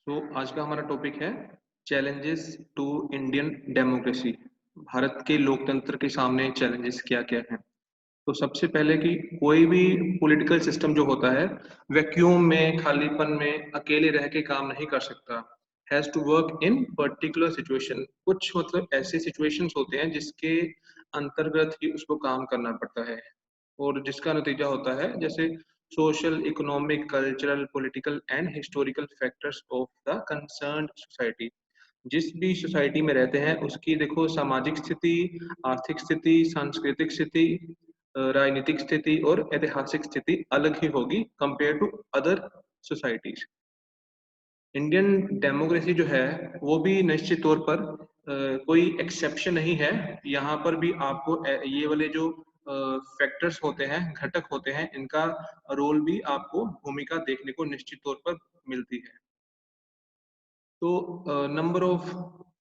आज का हमारा टॉपिक है challenges to Indian democracy. Bharat के लोकतंत्र के सामने चैलेंजेस क्या-क्या हैं। तो सबसे पहले कि कोई भी पॉलिटिकल सिस्टम जो होता है वैक्यूम में, खालीपन में अकेले रह के काम नहीं कर सकता। Has to work in particular situation. कुछ मतलब ऐसे सिचुएशंस होते हैं जिसके अंतर्गत ही उसको काम करना पड़ता है और जिसका नतीजा होता है जैसे social, economic, cultural, political and historical factors of the concerned society. जिस भी सोसाइटी में रहते हैं उसकी देखो सामाजिक स्थिति, आर्थिक स्थिति, सांस्कृतिक स्थिति, राजनीतिक स्थिति और ऐतिहासिक स्थिति अलग ही होगी compare to other societies. Indian democracy जो है वो भी निश्चित तौर पर कोई एक्सेप्शन नहीं है। यहाँ पर भी आपको ये वाले जो फैक्टर्स होते हैं, घटक होते हैं, इनका रोल भी आपको भूमिका देखने को निश्चित तौर पर मिलती है। तो नंबर ऑफ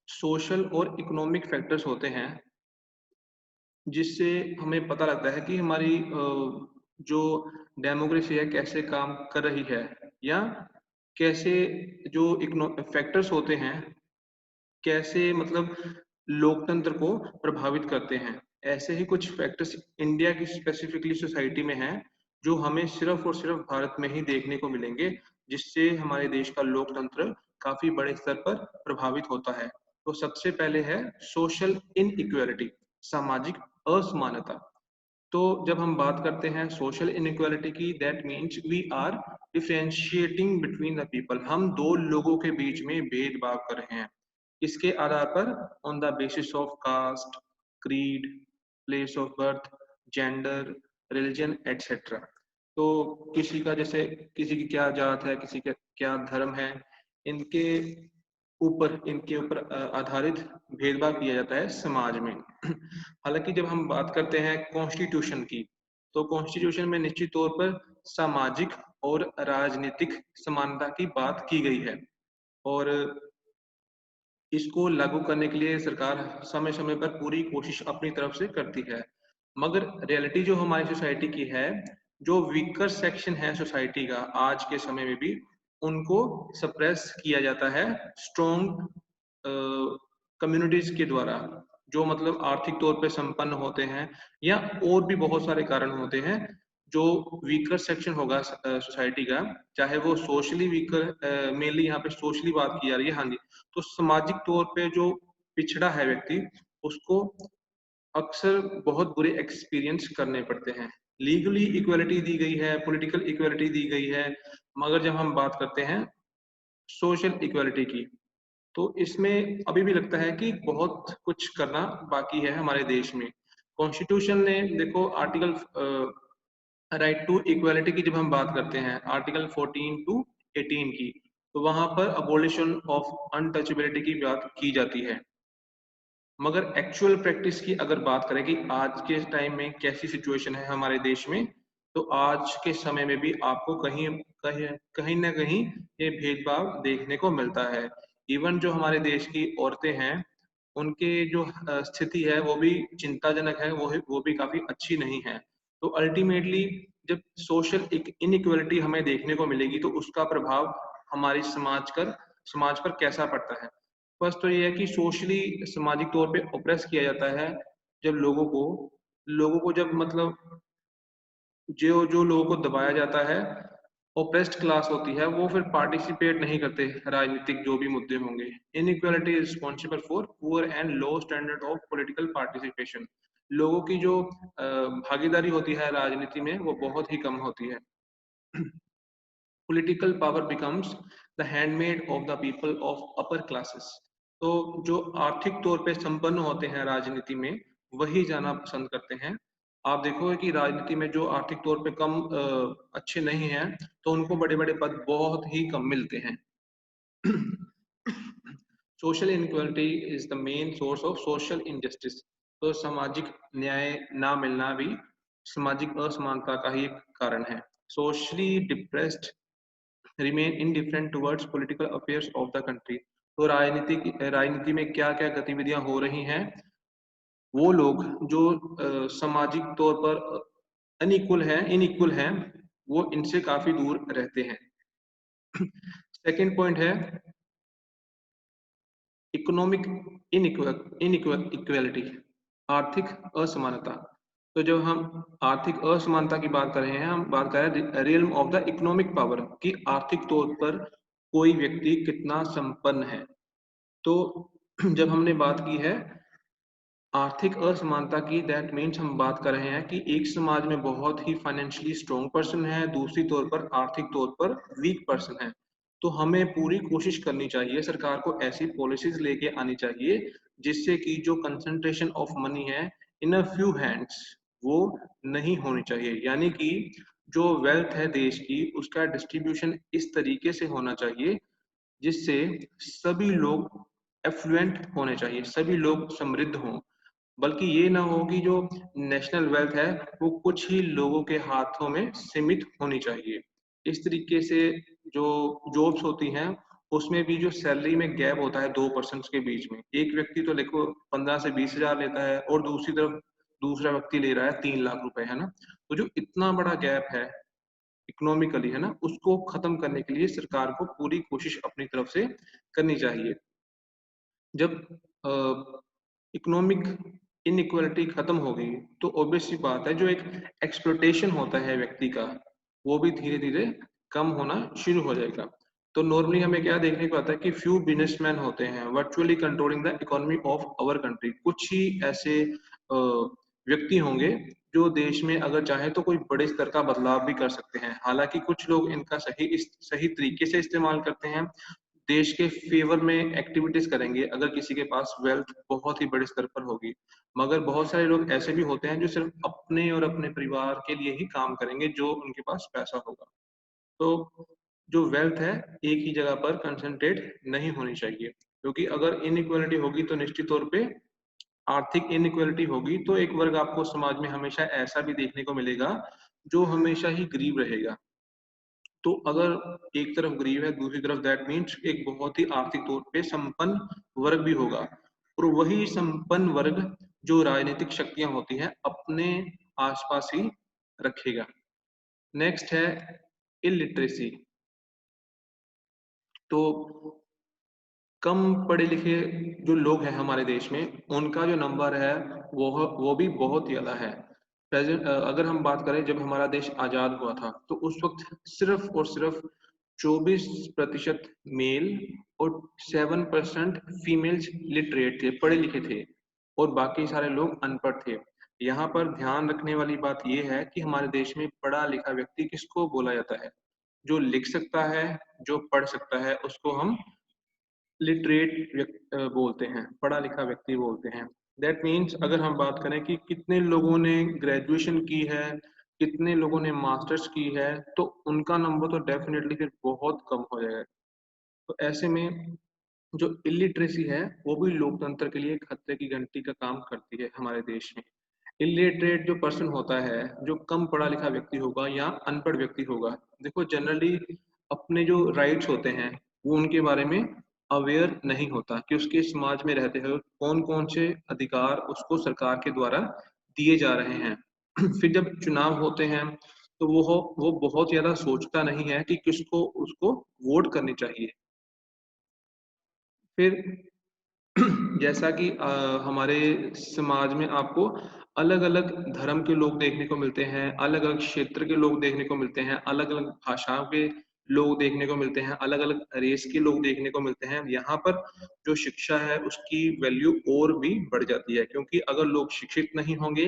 सोशल और इकोनॉमिक फैक्टर्स होते हैं जिससे हमें पता लगता है कि हमारी जो डेमोक्रेसी है कैसे काम कर रही है या कैसे जो फैक्टर्स होते हैं कैसे मतलब लोकतंत्र को प्रभावित करते हैं। ऐसे ही कुछ फैक्टर्स इंडिया की स्पेसिफिकली सोसाइटी में हैं जो हमें सिर्फ और सिर्फ भारत में ही देखने को मिलेंगे, जिससे हमारे देश का लोकतंत्र काफी बड़े स्तर पर प्रभावित होता है। तो सबसे पहले है सोशल इनइक्वालिटी, सामाजिक असमानता। तो जब हम बात करते हैं सोशल इनइक्वालिटी की, that means we are differentiating between the people. हम दो लोगों के बीच में भेदभाव कर रहे हैं इसके आधार पर on the basis of caste, creed, place of birth, gender, religion etcetera. तो किसी का जैसे किसी की क्या जात है, किसी का क्या धर्म है, इनके इनके ऊपर आधारित भेदभाव किया जाता है समाज में। हालांकि जब हम बात करते हैं कॉन्स्टिट्यूशन की, तो कॉन्स्टिट्यूशन में निश्चित तौर पर सामाजिक और राजनीतिक समानता की बात की गई है और इसको लागू करने के लिए सरकार समय-समय पर पूरी कोशिश अपनी तरफ से करती है। मगर रियलिटी जो हमारी सोसाइटी की है, जो वीकर सेक्शन है सोसाइटी का आज के समय में भी, उनको सप्रेस किया जाता है स्ट्रॉन्ग कम्युनिटीज़ के द्वारा, जो मतलब आर्थिक तौर पे संपन्न होते हैं या और भी बहुत सारे कारण होते हैं, जो वीकर सेक्शन होगा सोसाइटी का, चाहे वो सोशली वीकर मेनली यहाँ पे सोशली बात की जा रही है, हाँ जी। तो सामाजिक तौर पे जो पिछड़ा है व्यक्ति, उसको अक्सर बहुत बुरे एक्सपीरियंस करने पड़ते हैं। लीगली इक्वालिटी दी गई है, पॉलिटिकल इक्वालिटी दी गई है, मगर जब हम बात करते हैं सोशल इक्वालिटी की, तो इसमें अभी भी लगता है कि बहुत कुछ करना बाकी है हमारे देश में। कॉन्स्टिट्यूशन ने देखो आर्टिकल राइट टू इक्वालिटी की जब हम बात करते हैं आर्टिकल 14 टू 18 की, तो वहां पर अबोलिशन ऑफ अनटचेबिलिटी की बात की जाती है। मगर एक्चुअल प्रैक्टिस की अगर बात करें कि आज के टाइम में कैसी सिचुएशन है हमारे देश में, तो आज के समय में भी आपको कहीं कहीं कहीं ना कहीं ये भेदभाव देखने को मिलता है। इवन जो हमारे देश की औरतें हैं, उनके जो स्थिति है वो भी चिंताजनक है, वो भी काफी अच्छी नहीं है। तो अल्टीमेटली जब सोशल इनइक्वालिटी हमें देखने को मिलेगी तो उसका प्रभाव हमारी समाज पर कैसा पड़ता है। फर्स्ट तो ये है कि सोशली सामाजिक तौर पे ऑप्रेस किया जाता है जब लोगों को जब मतलब जो जो लोगों को दबाया जाता है, ओप्रेस्ड क्लास होती है, वो फिर पार्टिसिपेट नहीं करते राजनीतिक जो भी मुद्दे होंगे। Inequality is responsible for poor and low standard of political participation. लोगों की जो भागीदारी होती है राजनीति में वो बहुत ही कम होती है। Political power becomes the handmade of the people of upper classes. तो जो आर्थिक तौर पे संपन्न होते हैं राजनीति में, वही जाना पसंद करते हैं। आप देखोगे कि राजनीति में जो आर्थिक तौर पे कम अच्छे नहीं हैं, तो उनको बड़े-बड़े पद बहुत ही कम मिलते हैं। Social inequality is the main source of social injustice. तो सामाजिक न्याय ना मिलना भी सामाजिक असमानता का ही एक कारण है। Socially depressed remain indifferent towards political affairs of the country. तो राजनीति में क्या-क्या गतिविधियां हो रही हैं, वो लोग जो सामाजिक तौर पर इनइक्वल हैं, वो इनसे काफी दूर रहते हैं। सेकंड पॉइंट है इकोनॉमिक इनइक्वालिटी, आर्थिक असमानता। तो जब हम आर्थिक असमानता की बात कर रहे हैं, हम बात कर रहे हैं realm of the economic power कि आर्थिक तौर पर कोई व्यक्ति कितना संपन्न है। तो जब हमने बात की है आर्थिक असमानता की, दैट मीन्स हम बात कर रहे हैं कि एक समाज में बहुत ही फाइनेंशियली स्ट्रॉन्ग पर्सन है, दूसरी तौर पर आर्थिक तौर पर वीक पर्सन है। तो हमें पूरी कोशिश करनी चाहिए, सरकार को ऐसी पॉलिसीज लेके आनी चाहिए जिससे कि जो कंसंट्रेशन ऑफ मनी है इन अ फ्यू हैंड्स वो नहीं होनी चाहिए। यानी कि जो वेल्थ है देश की उसका डिस्ट्रीब्यूशन इस तरीके से होना चाहिए जिससे सभी लोग एफ्लुएंट होने चाहिए, सभी लोग समृद्ध हों। बल्कि ये ना हो कि जो नेशनल वेल्थ है वो कुछ ही लोगों के हाथों में सीमित होनी चाहिए। इस तरीके से जो जॉब्स होती हैं उसमें भी जो सैलरी में गैप होता है दो पर्सन के बीच में, एक व्यक्ति तो देखो 15 से 20 हजार लेता है और दूसरी तरफ दूसरा व्यक्ति ले रहा है 3 लाख रुपए, है ना। तो जो इतना बड़ा गैप है इकोनॉमिकली, है ना, उसको खत्म करने के लिए सरकार को पूरी कोशिश अपनी तरफ से करनी चाहिए। जब इकोनॉमिक इनइक्वालिटी खत्म होगी तो ऑब्वियस सी बात है जो एक एक्सप्लोटेशन होता है व्यक्ति का वो भी धीरे धीरे कम होना शुरू हो जाएगा। तो नॉर्मली हमें क्या देखने को आता है कि फ्यू बिजनेसमैन होते हैं virtually controlling the economy of our country. कुछ ही ऐसे व्यक्ति होंगे जो देश में अगर चाहे तो कोई बड़े स्तर का बदलाव भी कर सकते हैं। हालांकि कुछ लोग इनका सही तरीके से इस्तेमाल करते हैं, देश के फेवर में एक्टिविटीज करेंगे अगर किसी के पास वेल्थ बहुत ही बड़े स्तर पर होगी। मगर बहुत सारे लोग ऐसे भी होते हैं जो सिर्फ अपने और अपने परिवार के लिए ही काम करेंगे जो उनके पास पैसा होगा। तो जो वेल्थ है एक ही जगह पर कंसंट्रेट नहीं होनी चाहिए, क्योंकि अगर इनइक्वालिटी होगी तो निश्चित तौर पे आर्थिक इनइक्वालिटी होगी तो एक वर्ग आपको समाज में हमेशा ऐसा भी देखने को मिलेगा जो हमेशा ही गरीब रहेगा। तो अगर एक तरफ गरीब है दूसरी तरफ दैट मीन्स एक बहुत ही आर्थिक तौर पे संपन्न वर्ग भी होगा, और वही संपन्न वर्ग जो राजनीतिक शक्तियां होती हैं अपने आसपास ही रखेगा। नेक्स्ट है इलिटरेसी। तो कम पढ़े लिखे जो लोग हैं हमारे देश में उनका जो नंबर है वो भी बहुत ज्यादा है। अगर हम बात करें जब हमारा देश आजाद हुआ था तो उस वक्त सिर्फ और सिर्फ 24% मेल और 7% फीमेल्स लिटरेट थे, पढ़े लिखे थे, और बाकी सारे लोग अनपढ़ थे। यहाँ पर ध्यान रखने वाली बात यह है कि हमारे देश में पढ़ा लिखा व्यक्ति किसको बोला जाता है? जो लिख सकता है, जो पढ़ सकता है उसको हम बोलते हैं, पढ़ा लिखा व्यक्ति बोलते हैं। दैट मीन्स अगर हम बात करें कि कितने लोगों ने ग्रेजुएशन की है, कितने लोगों ने मास्टर्स की है, तो उनका नंबर तो डेफिनेटली फिर बहुत कम हो जाएगा। तो ऐसे में जो इलिटरेसी है वो भी लोकतंत्र के लिए खतरे की घंटी का काम करती है हमारे देश में। इलिटरेट जो पर्सन होता है, जो कम पढ़ा लिखा व्यक्ति होगा या अनपढ़ व्यक्ति होगा, देखो जनरली अपने जो राइट्स होते हैं वो उनके बारे में अवेयर नहीं होता कि उसके समाज में रहते हुए कौन कौन से अधिकार उसको सरकार के द्वारा दिए जा रहे हैं। फिर जब चुनाव होते हैं तो वो बहुत ज्यादा सोचता नहीं है कि किसको उसको वोट करनी चाहिए। फिर जैसा कि हमारे समाज में आपको अलग अलग धर्म के लोग देखने को मिलते हैं, अलग अलग क्षेत्र के लोग देखने को मिलते हैं, अलग अलग भाषाओं के लोग देखने को मिलते हैं, अलग अलग रेस के लोग देखने को मिलते हैं। यहाँ पर जो शिक्षा है उसकी वैल्यू और भी बढ़ जाती है, क्योंकि अगर लोग शिक्षित नहीं होंगे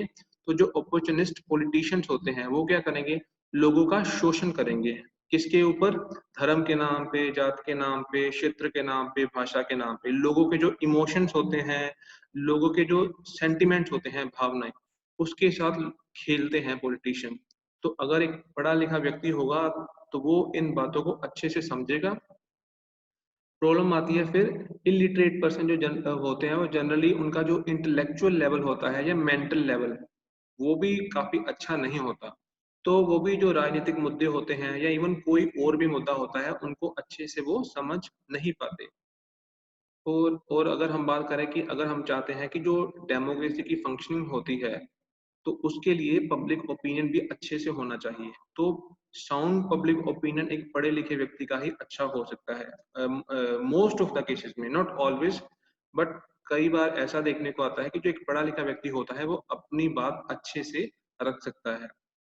तो जो अपॉर्चुनिस्ट पॉलिटिशियंस होते हैं वो क्या करेंगे? लोगों का शोषण करेंगे। किसके ऊपर? धर्म के नाम पे, जात के नाम पे, क्षेत्र के नाम पे, भाषा के नाम पे। लोगों के जो इमोशंस होते हैं, लोगों के जो सेंटिमेंट्स होते हैं, भावनाएं, उसके साथ खेलते हैं पॉलिटिशियन। तो अगर एक पढ़ा लिखा व्यक्ति होगा तो वो इन बातों को अच्छे से समझेगा। प्रॉब्लम आती है फिर इलिटरेट पर्सन जो होते हैं वो जनरली उनका जो इंटेलेक्चुअल लेवल होता है या मेंटल लेवल वो भी काफी अच्छा नहीं होता। तो वो भी जो राजनीतिक मुद्दे होते हैं या इवन कोई और भी मुद्दा होता है उनको अच्छे से वो समझ नहीं पाते। और अगर हम बात करें कि अगर हम चाहते हैं कि जो डेमोक्रेसी की फंक्शनिंग होती है तो उसके लिए पब्लिक ओपिनियन भी अच्छे से होना चाहिए। तो साउंड पब्लिक ओपिनियन एक पढ़े लिखे व्यक्ति का ही अच्छा हो सकता है मोस्ट ऑफ द केसेस में, नॉट ऑलवेज। बट कई बार ऐसा देखने को आता है कि जो एक पढ़ा लिखा व्यक्ति होता है वो अपनी बात अच्छे से रख सकता है।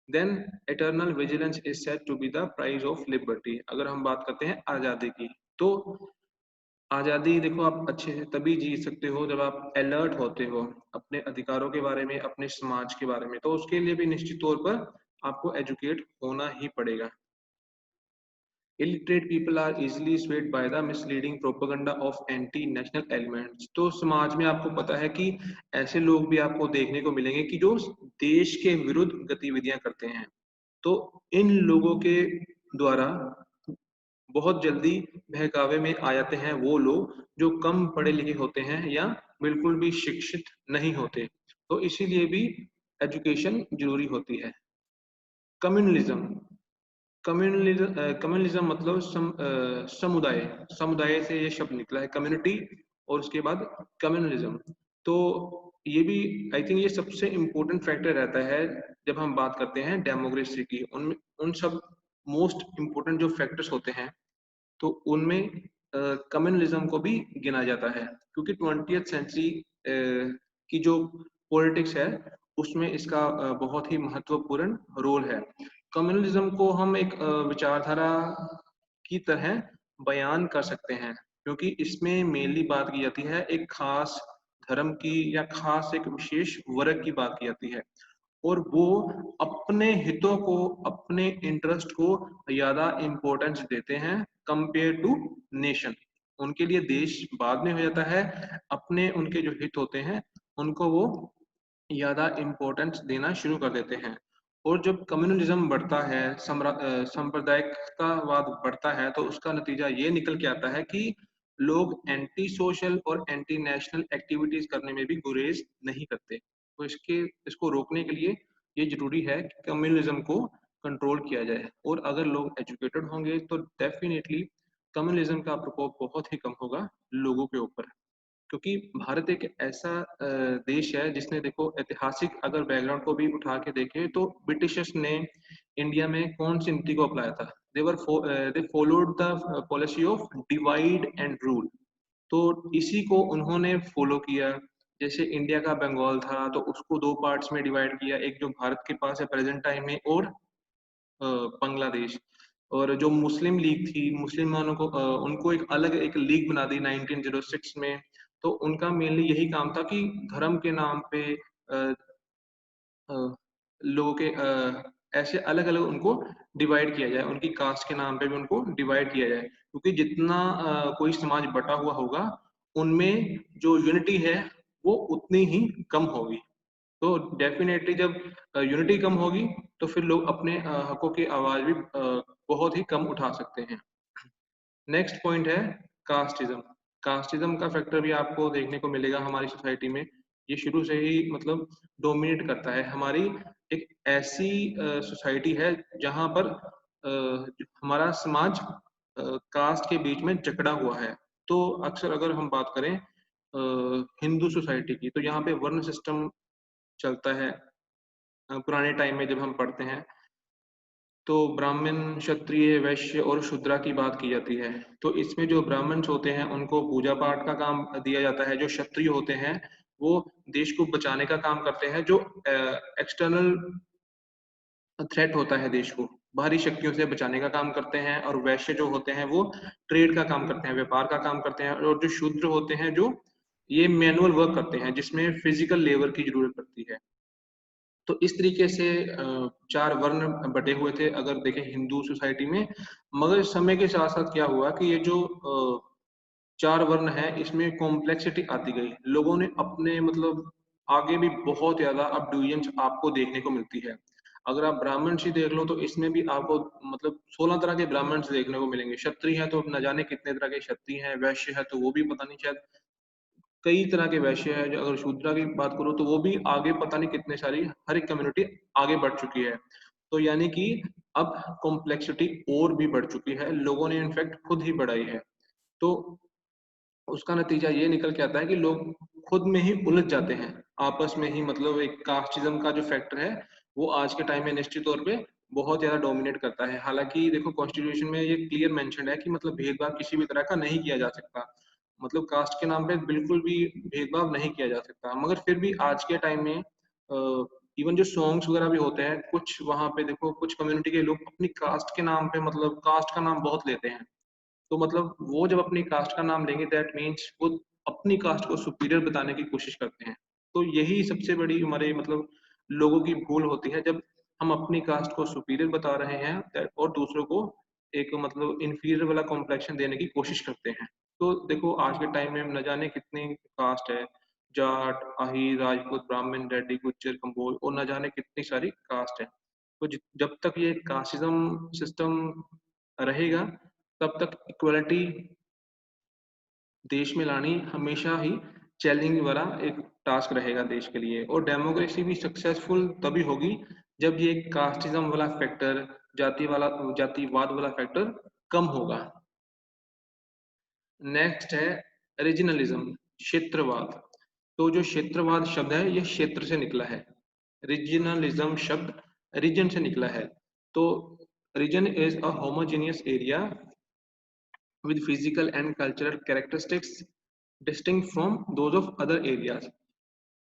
Then eternal vigilance is said to be the price of liberty. अगर हम बात करते हैं आज़ादी की, तो आज़ादी देखो आप अच्छे से तभी जी सकते हो जब आप अलर्ट होते हो अपने अधिकारों के बारे में, अपने समाज के बारे में। तो उसके लिए भी निश्चित तौर पर आपको एजुकेट होना ही पड़ेगा। Illiterate people are easily swayed by the misleading propaganda of anti-national elements। तो समाज में आपको पता है कि ऐसे लोग भी आपको देखने को मिलेंगे कि जो देश के विरुद्ध गतिविधियां करते हैं। तो इन लोगों के द्वारा बहुत जल्दी बहकावे में आ जाते हैं वो लोग जो कम पढ़े लिखे होते हैं या बिल्कुल भी शिक्षित नहीं होते। तो इसीलिए भी एजुकेशन जरूरी होती है। कम्युनलिज्म, कम्युनलिज्म मतलब समुदाय, समुदाय से ये शब्द निकला है कम्युनिटी, और उसके बाद कम्युनलिज्म। तो ये भी आई थिंक ये सबसे इम्पोर्टेंट फैक्टर रहता है जब हम बात करते हैं डेमोक्रेसी की। उनमें उन सब मोस्ट इम्पोर्टेंट जो फैक्टर्स होते हैं तो उनमें कम्युनलिज्म को भी गिना जाता है, क्योंकि 20th सेंचुरी की जो पॉलिटिक्स है उसमें इसका बहुत ही महत्वपूर्ण रोल है। कम्युनलिज्म को हम एक विचारधारा की तरह बयान कर सकते हैं, क्योंकि इसमें मेनली बात की जाती है एक खास धर्म की या खास एक विशेष वर्ग की बात की जाती है, और वो अपने हितों को, अपने इंटरेस्ट को ज्यादा इम्पोर्टेंस देते हैं कंपेयर टू नेशन। उनके लिए देश बाद में हो जाता है, अपने उनके जो हित होते हैं उनको वो ज्यादा इम्पोर्टेंस देना शुरू कर देते हैं। और जब कम्युनलिज्म बढ़ता है, सांप्रदायिकतावाद बढ़ता है, तो उसका नतीजा ये निकल के आता है कि लोग एंटी सोशल और एंटी नेशनल एक्टिविटीज करने में भी गुरेज नहीं करते। तो इसको रोकने के लिए ये जरूरी है कि कम्युनलिज्म को कंट्रोल किया जाए, और अगर लोग एजुकेटेड होंगे तो डेफिनेटली कम्युनलिज्म का प्रकोप बहुत ही कम होगा लोगों के ऊपर। क्योंकि भारत एक ऐसा देश है जिसने, देखो ऐतिहासिक अगर बैकग्राउंड को भी उठा के देखें तो ब्रिटिशर्स ने इंडिया में कौन सी नीति को अपनाया था। They followed the policy of divide and rule. तो इसी को उन्होंने फॉलो किया। जैसे इंडिया का बंगाल था तो उसको दो पार्ट्स में डिवाइड किया, एक जो भारत के पास है प्रेजेंट टाइम में, और बांग्लादेश। और जो मुस्लिम लीग थी, मुसलमानों को उनको एक अलग एक लीग बना दी 1906 में। तो उनका मेनली यही काम था कि धर्म के नाम पे अ, लोगों के ऐसे अलग अलग उनको डिवाइड किया जाए, उनकी कास्ट के नाम पे भी उनको डिवाइड किया जाए, क्योंकि जितना कोई समाज बटा हुआ होगा उनमें जो यूनिटी है वो उतनी ही कम होगी। तो डेफिनेटली जब यूनिटी कम होगी तो फिर लोग अपने हकों की आवाज भी बहुत ही कम उठा सकते हैं। नेक्स्ट पॉइंट है कास्टिज्म। कास्टिज्म का फैक्टर भी आपको देखने को मिलेगा हमारी सोसाइटी में। ये शुरू से ही मतलब डोमिनेट करता है। हमारी एक ऐसी सोसाइटी है जहाँ पर हमारा समाज कास्ट के बीच में जकड़ा हुआ है। तो अक्सर अगर हम बात करें हिंदू सोसाइटी की, तो यहाँ पे वर्ण सिस्टम चलता है। पुराने टाइम में जब हम पढ़ते हैं तो ब्राह्मण, क्षत्रिय, वैश्य और शूद्रा की बात की जाती है। तो इसमें जो ब्राह्मण होते हैं उनको पूजा पाठ का काम दिया जाता है, जो क्षत्रिय होते हैं वो देश को बचाने का काम करते हैं, जो एक्सटर्नल थ्रेट होता है देश को, बाहरी शक्तियों से बचाने का काम करते हैं। और वैश्य जो होते हैं वो ट्रेड का काम करते हैं, व्यापार का काम करते हैं। और जो शूद्र होते हैं जो ये मैनुअल वर्क करते हैं जिसमें फिजिकल लेबर की जरूरत पड़ती है। तो इस तरीके से चार वर्ण बटे हुए थे अगर देखें हिंदू सोसाइटी में। मगर समय के साथ साथ क्या हुआ कि ये जो चार वर्ण है इसमें कॉम्प्लेक्सिटी आती गई। लोगों ने अपने मतलब आगे भी बहुत ज्यादा अब डिविजन्स आपको देखने को मिलती है। अगर आप ब्राह्मण ही देख लो तो इसमें भी आपको मतलब 16 तरह के ब्राह्मण देखने को मिलेंगे। क्षत्रिय है तो न जाने कितने तरह के क्षत्रिय हैं, वैश्य है तो वो भी पता नहीं, शायद कई तरह के वैश्य है। जो अगर शूद्रा की बात करो तो वो भी आगे पता नहीं कितने सारी, हर एक कम्युनिटी आगे बढ़ चुकी है। तो यानी कि अब कॉम्प्लेक्सिटी और भी बढ़ चुकी है, लोगों ने इनफैक्ट खुद ही बढ़ाई है। तो उसका नतीजा ये निकल के आता है कि लोग खुद में ही उलझ जाते हैं आपस में ही। मतलब एक कास्टिज्म का जो फैक्टर है वो आज के टाइम में निश्चित तौर पे बहुत ज्यादा डोमिनेट करता है। हालांकि देखो कॉन्स्टिट्यूशन में ये क्लियर मेंशन है कि मतलब भेदभाव किसी भी तरह का नहीं किया जा सकता। मतलब कास्ट के नाम पे बिल्कुल भी भेदभाव नहीं किया जा सकता। मगर फिर भी आज के टाइम में इवन जो सॉन्ग्स वगैरह भी होते हैं, कुछ वहाँ पे देखो कुछ कम्युनिटी के लोग अपनी कास्ट के नाम पे मतलब कास्ट का नाम बहुत लेते हैं। तो मतलब वो जब अपनी कास्ट का नाम लेंगे दैट मीन्स वो अपनी कास्ट को सुपीरियर बताने की कोशिश करते हैं। तो यही सबसे बड़ी हमारे मतलब लोगों की भूल होती है, जब हम अपनी कास्ट को सुपीरियर बता रहे हैं और दूसरों को एक मतलब इन्फीरियर वाला कॉम्प्लेक्शन देने की कोशिश करते हैं। तो देखो आज के टाइम में न जाने कितनी कास्ट है, जाट, आहिर, राजपूत, ब्राह्मण, रेड्डी, गुज्जर, कंबोज और न जाने कितनी सारी कास्ट है। तो जब तक ये कास्टिज्म सिस्टम रहेगा तब तक इक्वलिटी देश में लानी हमेशा ही चैलेंजिंग वाला एक टास्क रहेगा देश के लिए। और डेमोक्रेसी भी सक्सेसफुल तभी होगी जब ये कास्टिज्म वाला फैक्टर, जातिवाद वाला फैक्टर कम होगा। नेक्स्ट है रीजनलिज्म, क्षेत्रवाद। तो जो क्षेत्रवाद शब्द है ये क्षेत्र से निकला है। रीजनलिज्म शब्द रीजन से निकला है। तो region is a homogeneous area with physical and cultural characteristics distinct from those of other areas।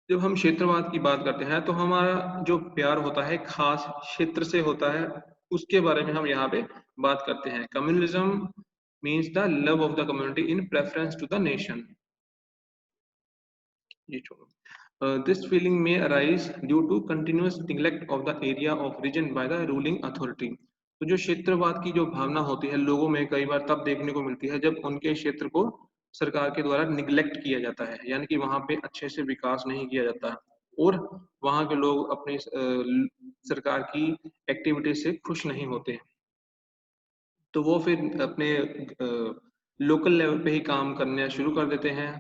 जब हम क्षेत्रवाद की बात करते हैं तो हमारा जो प्यार होता है खास क्षेत्र से होता है, उसके बारे में हम यहाँ पे बात करते हैं। Communalism means the love of the community in preference to the nation. ये छोड़ो। दिस फीलिंग में arise due to continuous neglect of the area of region by the ruling authority. तो जो क्षेत्रवाद की जो भावना होती है लोगों में कई बार तब देखने को मिलती है जब उनके क्षेत्र को सरकार के द्वारा निग्लेक्ट किया जाता है, यानी कि वहां पे अच्छे से विकास नहीं किया जाता और वहां के लोग अपनी सरकार की एक्टिविटी से खुश नहीं होते। तो वो फिर अपने लोकल लेवल पे ही काम करना शुरू कर देते हैं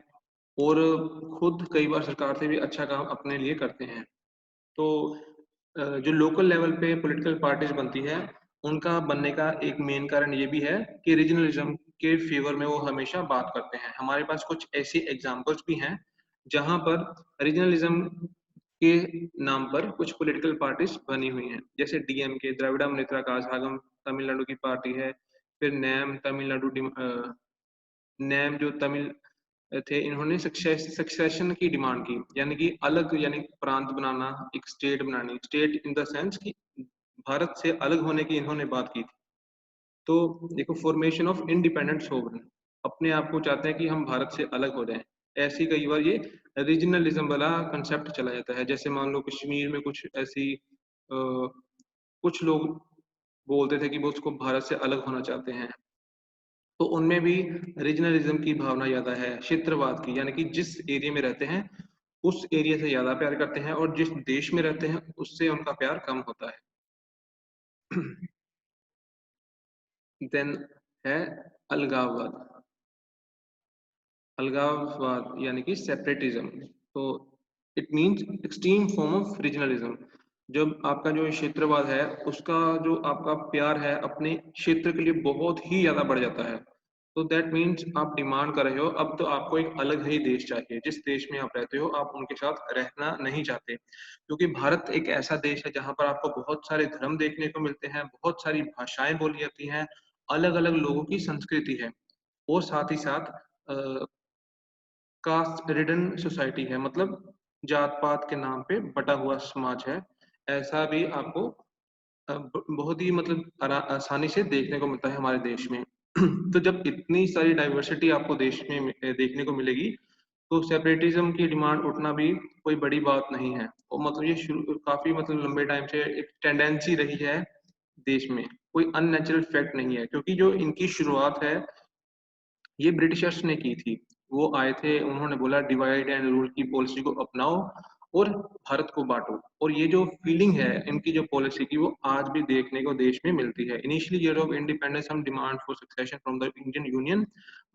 और खुद कई बार सरकार से भी अच्छा काम अपने लिए करते हैं। तो जो लोकल लेवल पे पॉलिटिकल पार्टीज बनती है उनका बनने का एक मेन कारण ये भी है कि रीजनलिज्म के फेवर में वो हमेशा बात करते हैं। हमारे पास कुछ ऐसी एग्जांपल्स भी हैं जहां पर रीजनलिज्म के नाम पर कुछ पॉलिटिकल पार्टीज बनी हुई हैं, जैसे डीएमके, द्रविड़ा मुनेत्र कझागम तमिलनाडु की पार्टी है। फिर नैम तमिलनाडु नैम जो तमिल थे, इन्होंने सक्सेशन की डिमांड की, यानी कि अलग यानी प्रांत बनाना, एक स्टेट बनानी, स्टेट इन द सेंस कि भारत से अलग होने की इन्होंने बात की थी। तो देखो फॉर्मेशन ऑफ इंडिपेंडेंट सोवरेन, अपने आप को चाहते हैं कि हम भारत से अलग हो जाएं। ऐसी कई बार ये रीजनलिज्म वाला कंसेप्ट चला जाता है। जैसे मान लो कश्मीर में कुछ ऐसी कुछ लोग बोलते थे कि वो उसको भारत से अलग होना चाहते हैं। तो उनमें भी रीजनलिज्म की भावना ज्यादा है क्षेत्रवाद की, यानी कि जिस एरिया में रहते हैं उस एरिया से ज्यादा प्यार करते हैं और जिस देश में रहते हैं उससे उनका प्यार कम होता है। देन है अलगाववाद। अलगाववाद यानी कि सेपरेटिज्म। तो it means extreme form of regionalism. जब आपका जो क्षेत्रवाद है उसका जो आपका प्यार है अपने क्षेत्र के लिए बहुत ही ज्यादा बढ़ जाता है। तो दैट मीन्स आप डिमांड कर रहे हो अब तो आपको एक अलग ही देश चाहिए, जिस देश में आप रहते हो आप उनके साथ रहना नहीं चाहते। क्योंकि भारत एक ऐसा देश है जहां पर आपको बहुत सारे धर्म देखने को मिलते हैं, बहुत सारी भाषाएं बोली जाती हैं, अलग अलग लोगों की संस्कृति है और साथ ही साथ कास्ट रिडन सोसाइटी है, मतलब जात पात के नाम पे बटा हुआ समाज है। ऐसा भी आपको बहुत ही मतलब आसानी से देखने को मिलता है हमारे देश में। तो जब इतनी सारी डाइवर्सिटी आपको देश में देखने को मिलेगी तो सेपरेटिज्म की डिमांड उठना भी कोई बड़ी बात नहीं है। और मतलब ये शुरू काफी मतलब लंबे टाइम से एक टेंडेंसी रही है देश में, कोई अननेचुरल फैक्ट नहीं है। क्योंकि जो इनकी शुरुआत है ये ब्रिटिशर्स ने की थी। वो आए थे, उन्होंने बोला डिवाइड एंड रूल की पॉलिसी को अपनाओ और भारत को बांटो। और ये जो फीलिंग है इनकी जो पॉलिसी की वो आज भी देखने को देश में मिलती है। इनिशियली ईयर ऑफ इंडिपेंडेंस हम demand for succession from the Indian union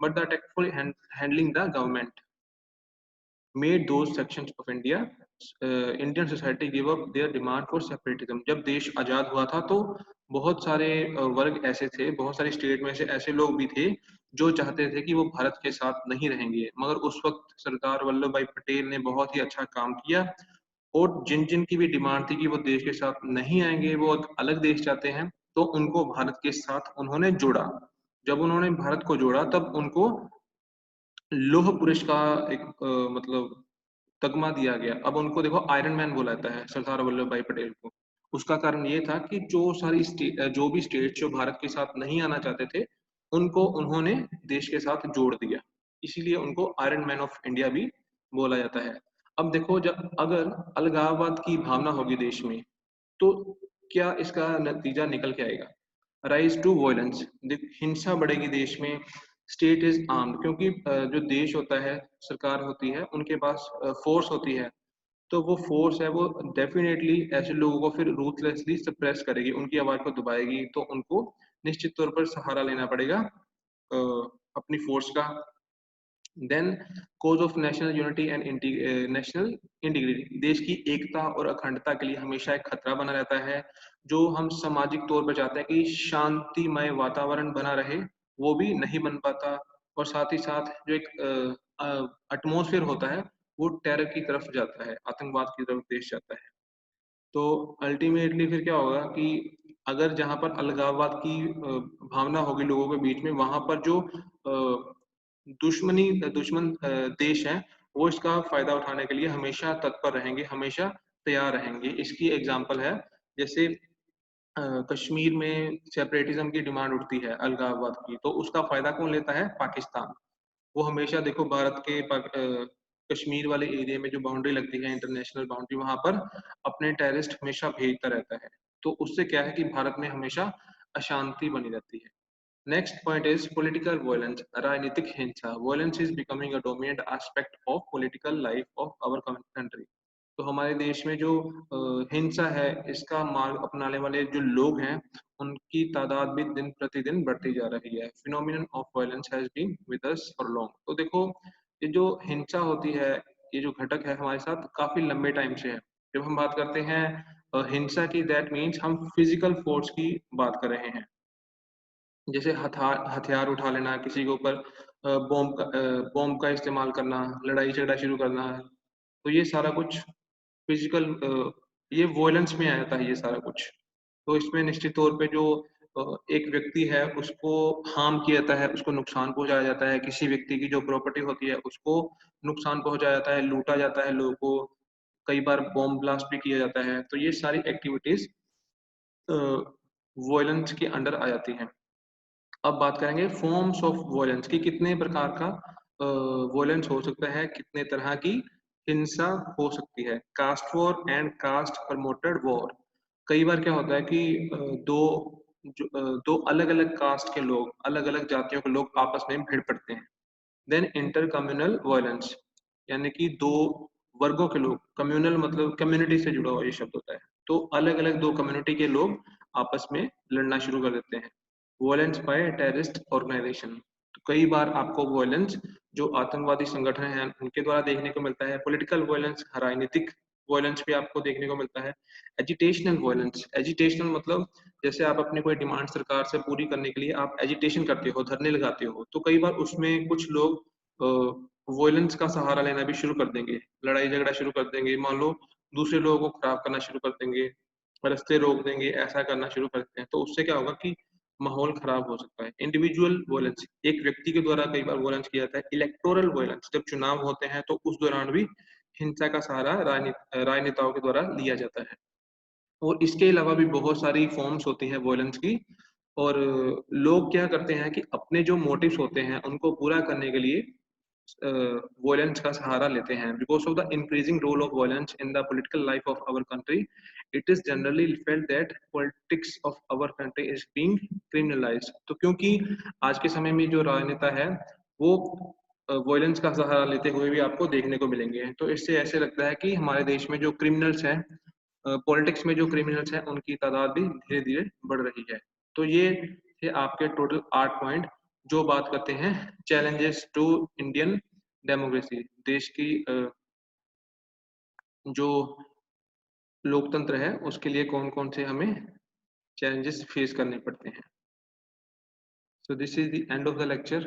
but the tactful handling the government made those sections of India, Indian society gave up their demand for separatism। जब देश आजाद हुआ था तो बहुत सारे वर्ग ऐसे थे, बहुत सारे स्टेट में से ऐसे लोग भी थे जो चाहते थे कि वो भारत के साथ नहीं रहेंगे। मगर उस वक्त सरदार वल्लभ भाई पटेल ने बहुत ही अच्छा काम किया और जिन जिन की भी डिमांड थी कि वो देश के साथ नहीं आएंगे, वो एक अलग देश चाहते हैं, तो उनको भारत के साथ उन्होंने जोड़ा। जब उन्होंने भारत को जोड़ा तब उनको लौह पुरुष का एक मतलब तगमा दिया गया। अब उनको देखो आयरन मैन बोला जाता है, सरदार वल्लभ भाई पटेल को। उसका कारण ये था कि जो भी स्टेट जो भारत के साथ नहीं आना चाहते थे, उनको उन्होंने देश के साथ जोड़ दिया। इसीलिए उनको आयरन मैन ऑफ इंडिया भी बोला जाता है। अब देखो, जब अगर अलगाववाद की भावना होगी देश में, तो क्या इसका नतीजा निकल के आएगा? राइज टू वॉयलेंस, हिंसा बढ़ेगी देश में। स्टेट इज आर्म्ड, क्योंकि जो देश होता है, सरकार होती है, उनके पास फोर्स होती है। तो वो फोर्स है, वो डेफिनेटली ऐसे लोगों को फिर रूथलेसली सप्रेस करेगी, उनकी आवाज को दबाएगी। तो उनको निश्चित तौर पर सहारा लेना पड़ेगा अपनी फोर्स का। Then cause of national unity and national integrity, देश की एकता और अखंडता के लिए हमेशा एक खतरा बना रहता है। जो हम सामाजिक तौर पर चाहते हैं कि शांतिमय वातावरण बना रहे, वो भी नहीं बन पाता। और साथ ही साथ जो एक एटमोसफियर होता है, वो टेरर की तरफ जाता है, आतंकवाद की तरफ देश जाता है। तो अल्टीमेटली फिर क्या होगा कि अगर जहाँ पर अलगाववाद की भावना होगी लोगों के बीच में, वहाँ पर जो दुश्मन देश हैं, वो इसका फ़ायदा उठाने के लिए हमेशा तत्पर रहेंगे, हमेशा तैयार रहेंगे। इसकी एग्ज़ाम्पल है, जैसे कश्मीर में सेपरेटिज़्म की डिमांड उठती है अलगाववाद की, तो उसका फ़ायदा कौन लेता है? पाकिस्तान। वो हमेशा देखो भारत के कश्मीर वाले एरिया में जो बाउंड्री लगती है, इंटरनेशनल बाउंड्री, वहां पर अपने टेररिस्ट हमेशा भेजता रहता है। तो उससे क्या है कि भारत में हमेशा अशांति बनी रहती है। Next point is political violence, राजनीतिक हिंसा। Violence is becoming a dominant aspect of political life of our country. तो हमारे देश में जो हिंसा है, इसका मार्ग अपनाने वाले जो लोग हैं, उनकी तादाद भी दिन प्रतिदिन बढ़ती जा रही है। Phenomenon of violence has been with us for long. तो देखो, ये जो हिंसा होती है, ये जो घटक है, हमारे साथ काफी लंबे टाइम से है। जब हम बात करते हैं हिंसा की, दैट मीन्स हम फिजिकल फोर्स की बात कर रहे हैं। जैसे हथियार उठा लेना, किसी के ऊपर बॉम्ब का इस्तेमाल करना, लड़ाई झगड़ा शुरू करना। तो ये सारा कुछ फिजिकल, ये वॉयलेंस में आ जाता है ये सारा कुछ। तो इसमें निश्चित तौर पे जो एक व्यक्ति है, उसको हार्म किया जाता है, उसको नुकसान पहुंचाया जाता है। किसी व्यक्ति की जो प्रॉपर्टी होती है, उसको नुकसान पहुंचाया जाता है, लूटा जाता है लोगों को। कई बार बॉम्ब ब्लास्ट भी किया जाता है। तो ये सारी एक्टिविटीज वॉयलेंस के अंडर आ जाती हैं। अब बात करेंगे फॉर्म्स ऑफ वॉयलेंस की, कितने प्रकार का वॉयलेंस हो सकता है, कितने तरह की हिंसा हो सकती है। Caste war and caste promoted war. कई बार क्या होता है कि दो दो अलग अलग कास्ट के लोग, अलग अलग जातियों के लोग आपस में भिड़ पड़ते हैं। देन इंटर कम्युनल वायलेंस, यानी कि दो वर्गों के लोग, कम्युनल मतलब कम्युनिटी से जुड़ा हुआ ये शब्द होता है। तो अलग अलग दो कम्युनिटी के लोग आपस में लड़ना शुरू कर देते हैं। वायलेंस बाय टेररिस्ट ऑर्गेनाइजेशन, तो कई बार आपको वायलेंस जो आतंकवादी संगठन हैं उनके द्वारा देखने को मिलता है। पॉलिटिकल वायलेंस, राजनीतिक वायलेंस भी आपको देखने को मिलता है। एजिटेशनल वायलेंस, एजिटेशनल मतलब जैसे आप अपनी कोई डिमांड सरकार से पूरी करने के लिए आप एजिटेशन करते हो, धरने लगाते हो, तो कई बार उसमें कुछ लोग वॉयलेंस का सहारा लेना भी शुरू कर देंगे, लड़ाई झगड़ा शुरू कर देंगे। मान लो दूसरे लोगों को खराब करना शुरू कर देंगे, रास्ते रोक देंगे, ऐसा करना शुरू करते हैं। तो उससे क्या होगा कि माहौल खराब हो सकता है। इंडिविजुअल वॉयलेंस, एक व्यक्ति के द्वारा कई बार वॉयलेंस किया जाता है। इलेक्टोरल वॉयलेंस, जब चुनाव होते हैं तो उस दौरान भी हिंसा का सहारा राजनेताओं के द्वारा लिया जाता है। और इसके अलावा भी बहुत सारी फॉर्म्स होती हैं वॉयलेंस की। और लोग क्या करते हैं कि अपने जो मोटिव्स होते हैं उनको पूरा करने के लिए वॉयलेंस का सहारा लेते हैं। Because of the increasing role of violence in the political life of our country, it is generally felt that politics of our country is being criminalised. तो क्योंकि आज के समय में जो राजनेता है, वो वॉयलेंस का सहारा लेते हुए भी आपको देखने को मिलेंगे। तो इससे ऐसे लगता है कि हमारे देश में जो क्रिमिनल्स हैं, पॉलिटिक्स में जो क्रिमिनल्स हैं, उनकी तादाद भी धीरे धीरे बढ़ रही है। तो ये थे आपके टोटल 8 पॉइंट जो बात करते हैं चैलेंजेस टू इंडियन डेमोक्रेसी, देश की जो लोकतंत्र है उसके लिए कौन कौन से हमें challenges फेस करने पड़ते हैं। So this is the end of the lecture.